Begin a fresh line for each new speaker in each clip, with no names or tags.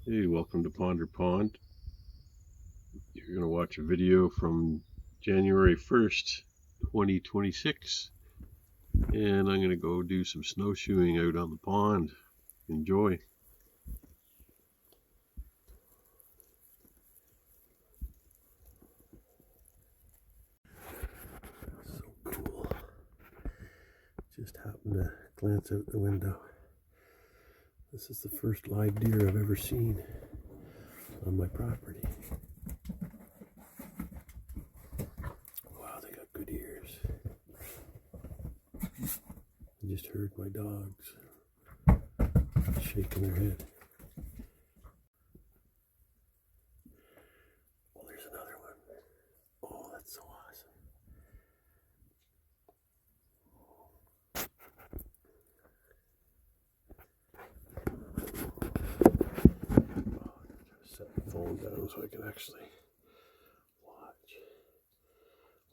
Hey, welcome to Ponder Pond. You're going to watch a video from January 1st, 2026, and I'm going to go do some snowshoeing out on the pond. Enjoy. So cool. Just happened to glance out the window. This is the first live deer I've ever seen on my property. Wow, they got good ears. I just heard my dogs shaking their head. Oh, there's another one. Oh, that's so awesome. Set the phone down so I can actually watch.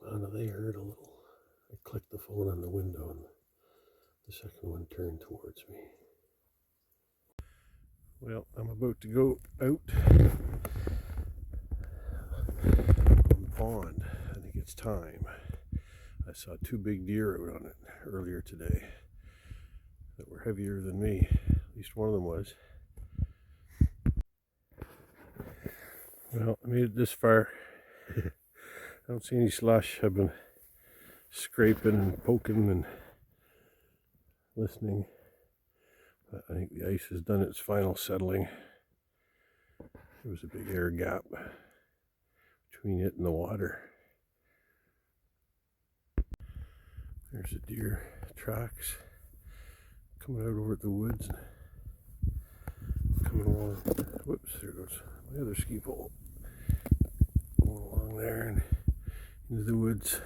Well, now they heard a little. I clicked the phone on the window and the second one turned towards me. Well, I'm about to go out on the pond. I think it's time. I saw two big deer out on it earlier today that were heavier than me. At least one of them was. Well, I made it this far. I don't see any slush. I've been scraping and poking and listening. But I think the ice has done its final settling. There was a big air gap between it and the water. There's the deer tracks coming out over the woods, coming along. Whoops, there goes my other ski pole. Going along there and into the woods.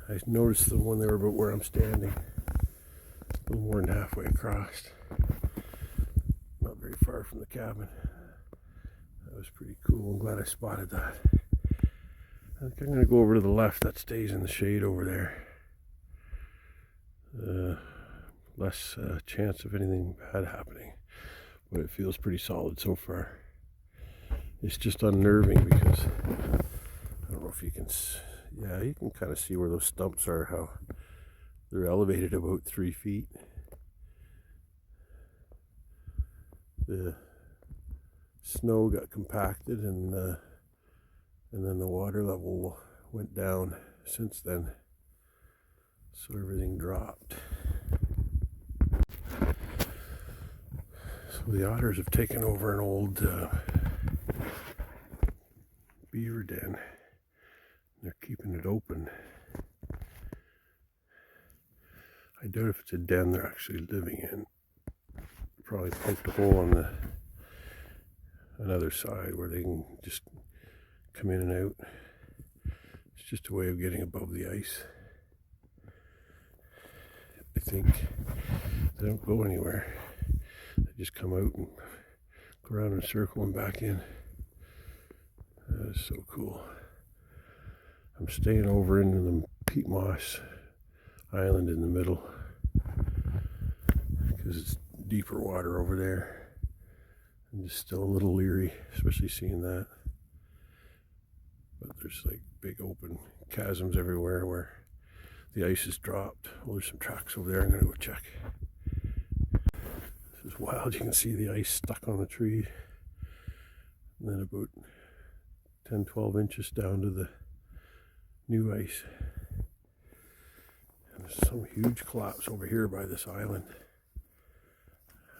I noticed the one there about where I'm standing, a little more than halfway across, not very far from the cabin. That was pretty cool. I'm glad I spotted that. I think I'm going to go over to the left. That stays in the shade over there. Less chance of anything bad happening, but it feels pretty solid so far. It's just unnerving because I don't know if you can, yeah, you can kind of see where those stumps are, how they're elevated about 3 feet. The snow got compacted and then the water level went down since then, so everything dropped. So the otters have taken over an old beaver den. They're keeping it open. I doubt if it's a den they're actually living in. Probably pumped a hole on another side where they can just come in and out. It's just a way of getting above the ice. I think they don't go anywhere. They just come out and go around in a circle and back in. That is so cool. I'm staying over into the peat moss island in the middle because it's deeper water over there. I'm just still a little leery, especially seeing that. But there's like big open chasms everywhere where the ice has dropped. Well, there's some tracks over there. I'm going to go check. This is wild. You can see the ice stuck on the tree. And then about 10-12 inches down to the new ice. And there's some huge collapse over here by this island.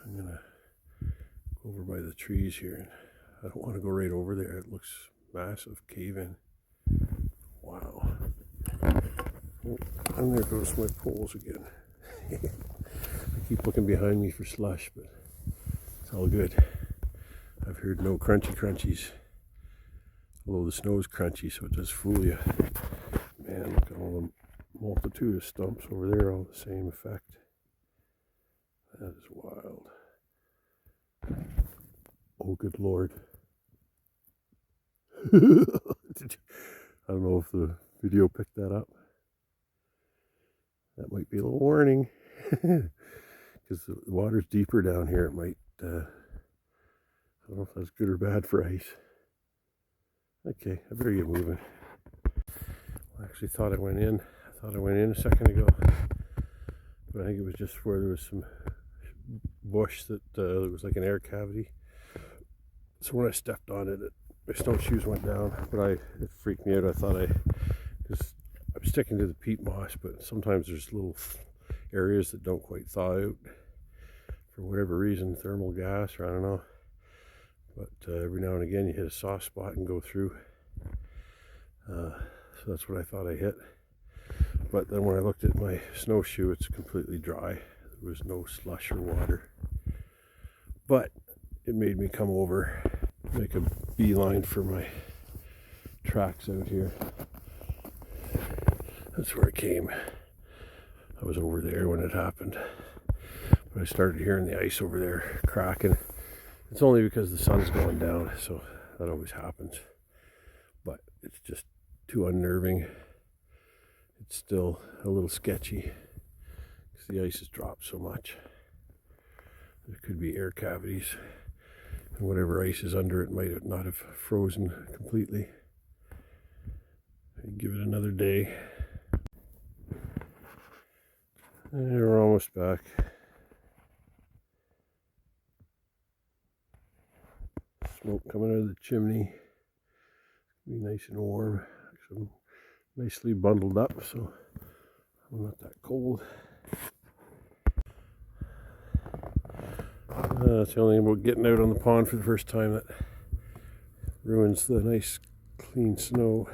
I'm going to go over by the trees here. I don't want to go right over there. It looks massive cave-in. Wow. Oh, and there goes my poles again. I keep looking behind me for slush, but it's all good. I've heard no crunchy crunchies. Although the snow is crunchy, so it does fool you. Man, look at all the multitude of stumps over there, all the same effect. That is wild. Oh, good Lord. I don't know if the video picked that up. That might be a little warning. Because the water's deeper down here, it might I don't know if that's good or bad for ice. Okay, I better get moving. I actually thought I went in. I thought I went in a second ago, but I think it was just where there was some bush that there was like an air cavity. So when I stepped on it, my snowshoes went down, but it freaked me out. I thought because I'm sticking to the peat moss, but sometimes there's little areas that don't quite thaw out for whatever reason, thermal gas or I don't know. But every now and again you hit a soft spot and go through. So that's what I thought I hit. But then when I looked at my snowshoe, it's completely dry. There was no slush or water. But it made me come over, make a beeline for my tracks out here. That's where it came. I was over there when it happened. But I started hearing the ice over there cracking. It's only because the sun's going down, so that always happens. But it's just too unnerving. It's still a little sketchy because the ice has dropped so much. There could be air cavities, and whatever ice is under it might not have frozen completely. I'd give it another day. And we're almost back. Smoke coming out of the chimney. Be nice and warm. Actually, I'm nicely bundled up, so I'm not that cold. That's the only thing about getting out on the pond for the first time that ruins the nice clean snow.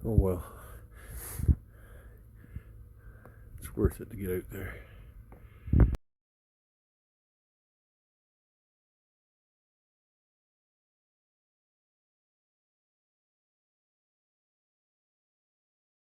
Oh well. It's worth it to get out there.